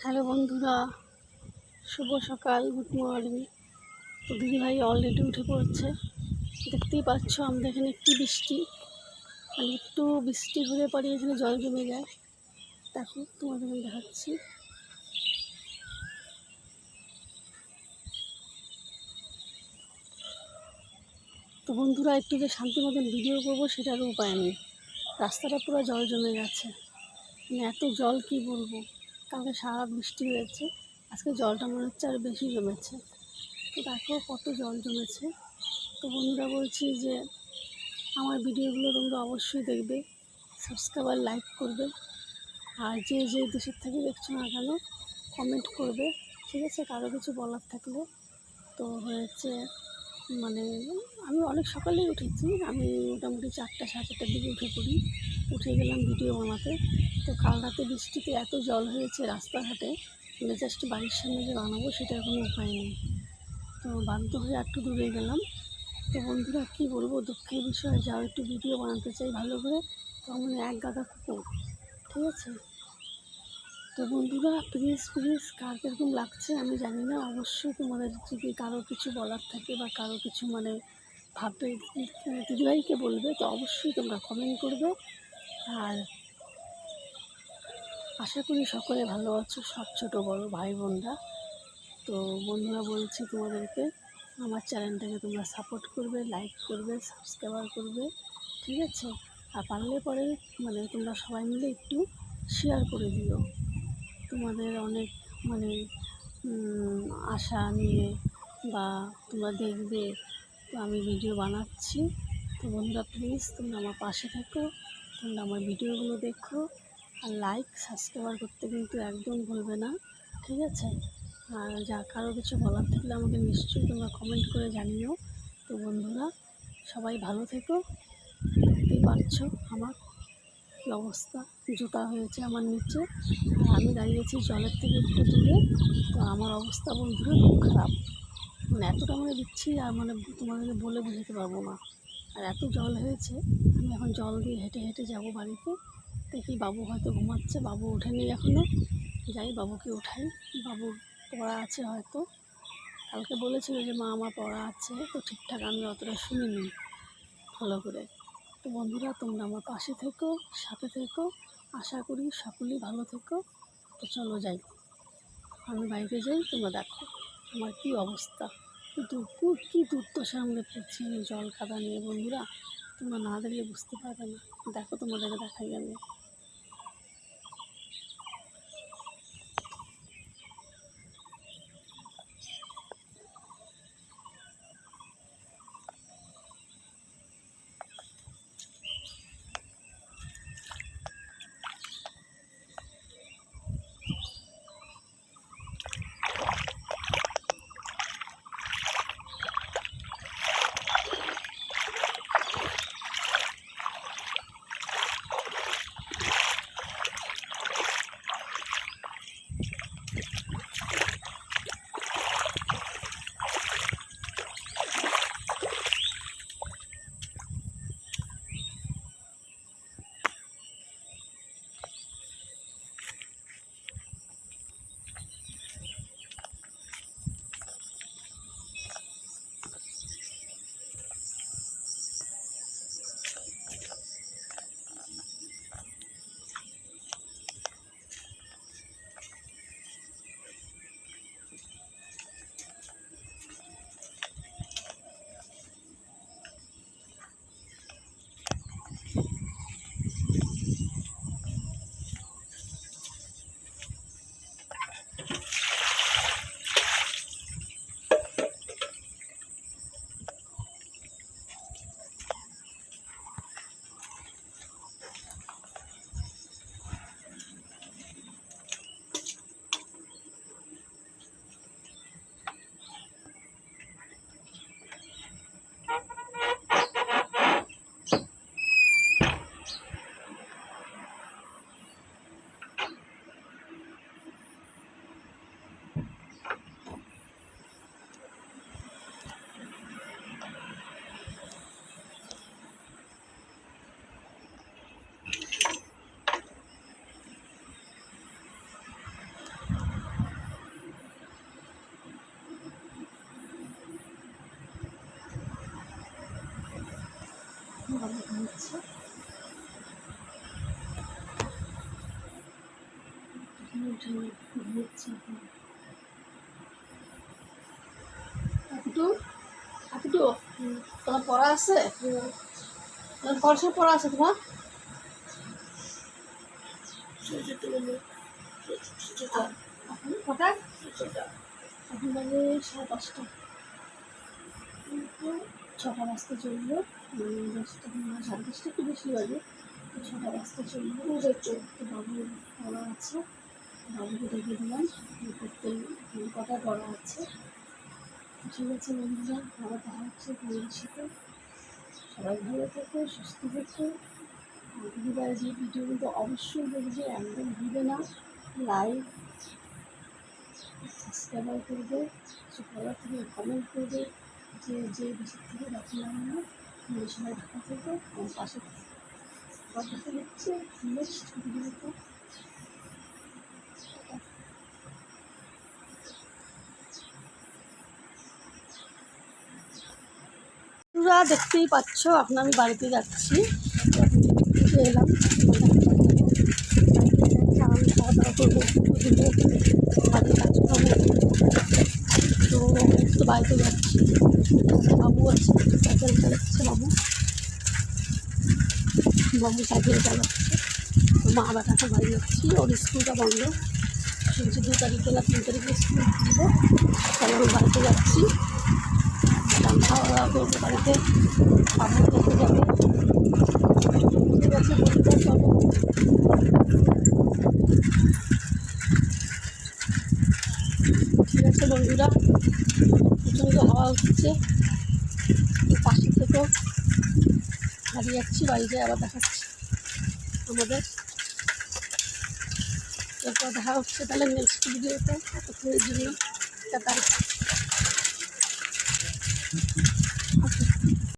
Hello বন্ধুরা, শুভ সকাল, good morning. তো দিদিভাই অলরেডি উঠে পড়ছে। দেখতেই পাচ্ছ আমাদের এখানে কি বৃষ্টি, মানে একটু বৃষ্টি হলে পরে এখানে জল জমে যায়। দেখো তোমাদের আমি দেখাচ্ছি। তো বন্ধুরা, একটু যে শান্তি মতন ভিডিও করবো সেটারও উপায় নেই। রাস্তাটা পুরো জল জমে গেছে, মানে এত জল কি বলবো। কালকে সারা বৃষ্টি হয়েছে, আজকে জলটা মনে হচ্ছে আর বেশি জমেছে। তো দেখো কত জল জমেছে। তো বন্ধুরা বলছি যে আমার ভিডিওগুলো তোমরা অবশ্যই দেখবে, সাবস্ক্রাইব আর লাইক করবে। আর যে যে দেশের থেকে দেখছো না কেন কমেন্ট করবে, ঠিক আছে? কারো কিছু বলার থাকলে। তো হয়েছে মানে আমি অনেক সকালেই উঠেছি, আমি মোটামুটি 4টা সাড়ে 4টার দিকে উঠে গেলাম ভিডিও বানাতে। তো কাল রাতে বৃষ্টিতে এত জল হয়েছে রাস্তাঘাটে, মানে জাস্ট বাড়ির সামনে যে বানাবো সেটার কোনো উপায় নেই। তো বাধ্য হয়ে একটু দূরে গেলাম। তো বন্ধুরা কী বলবো, দুঃখের বিষয়, যাও একটু ভিডিও বানাতে চাই ভালো করে, তো মানে এক গাদা কুকুর, ঠিক আছে? তো বন্ধুরা প্লিজ কার কীরকম লাগছে আমি জানি না, অবশ্যই তোমাদের যদি কারো কিছু বলার থাকে বা কারো কিছু মানে ভাববে দিদিভাইকে বলবে, তো অবশ্যই তোমরা কমেন্ট করবে। আর আশা করি সকলে ভালো আছো, সব ছোটো বড় ভাই বোনরা। তো বন্ধুরা বলছি তোমাদেরকে, আমার চ্যানেলটাকে তোমরা সাপোর্ট করবে, লাইক করবে, সাবস্ক্রাইব করবে, ঠিক আছে? আর পারলে পরে মানে তোমরা সবাই মিলে একটু শেয়ার করে দিও তোমাদের অনেক মানে আশা নিয়ে, বা তোমরা দেখবে তো আমি ভিডিও বানাচ্ছি। তো বন্ধুরা প্লিজ তোমরা আমার পাশে থাকো, তোমরা আমার ভিডিওগুলো দেখো, আর লাইক সাবস্ক্রাইব করতে কিন্তু একদম ভুলবে না, ঠিক আছে? আর যা কারো কিছু বলার থাকলে আমাকে নিশ্চয়ই তোমরা কমেন্ট করে জানিও। তো বন্ধুরা সবাই ভালো থেকো। দেখতেই পাচ্ছো আমার কী অবস্থা, জুতা হয়েছে আমার নিচে, আর আমি দাঁড়িয়েছি জলের থেকে একটু দূরে। তো আমার অবস্থা বন্ধুরা খুব খারাপ, মানে এতটা মানে দিচ্ছি আর মানে তোমাদেরকে বলে বোঝাতে পারবো না। আর এত জল হয়েছে, আমি এখন জল দিয়ে হেঁটে হেঁটে যাবো বাড়িতে। দেখি বাবু হয়তো ঘুমাচ্ছে, বাবু ওঠেনি এখনও, যাই বাবুকে উঠাই। বাবুর পড়া আছে হয়তো, কালকে বলেছিল যে মা আমার পড়া আছে, তো ঠিকঠাক আমি অতটা শুনিনি ভালো করে। তো বন্ধুরা তোমরা আমার পাশে থেকো, সাথে থেকো, আশা করি সকলেই ভালো থেকো। তো চলো যাই, আমি বাইরে যাই, তোমরা দেখো আমার কী অবস্থা, কী দুর্দশার মধ্যে পড়ছি আমি জল কাদা নিয়ে। বন্ধুরা তোমরা না দেখলে বুঝতে পারবে না, দেখো তোমাদেরকে দেখাই আমি। তোমার পড়া আছে? তোমার পড়াশোনা পড়া আছে তোমার? কটা? এখন বাজে 5:30। 6টা বাজতে চললো। 10টা 10:30 একটু বেশি বাজে। 6টা বাজতে চললো। তো বাবু পড়া আছে, বাবুকে ডেকে দিলাম করতে। কটা পড়া আছে। ঠিক আছে বন্ধুরা, আবার দেখা হচ্ছে তোমাদের সাথে। সবাই ভালো থেকো, সুস্থ থেকো। দিদিভাই যে ভিডিও কিন্তু অবশ্যই দেখবে, একদম ভুলবে না। লাইক সাবস্ক্রাইব করবে, কিছু করার থেকে কমেন্ট করবে, যে দেশের থেকে দেখো না কেন। তোমাদের সবাই ঢাকা থেকে আমার পাশে কথা দিচ্ছে নেক্সট ভিডিওতে। তোমরা দেখতেই পাচ্ছ, এখন আমি বাড়িতে যাচ্ছি। এলাম খাওয়া দাওয়া করবো, বাড়ির কাজ করবো। তো একটু বাড়িতে যাচ্ছি। বাবু আছে, সাইকেল চালাচ্ছে বাবু সাইকেল চালাচ্ছে। তো মা বেটাকে বাড়ি যাচ্ছি, ওর স্কুলটা বন্ধ। শুনছি 2 তারিখে না 3 তারিখে স্কুল খুলবে। তাহলে আমি বাড়িতে যাচ্ছি, খাওয়া দাওয়া করবো বাড়িতে। বাবু দেখে যাবে। ঠিক আছে বন্ধুরা, চলো। ঠিক আছে বন্ধুরা, প্রচণ্ড হাওয়া হচ্ছে, পাশে থেকেও বাড়ি যাচ্ছি। বাড়ি যেয়ে আবার দেখাচ্ছি আমাদের। এরপর দেখা হচ্ছে তাহলে নেক্সট ভিডিওতে। ততক্ষণের জন্য টাটা।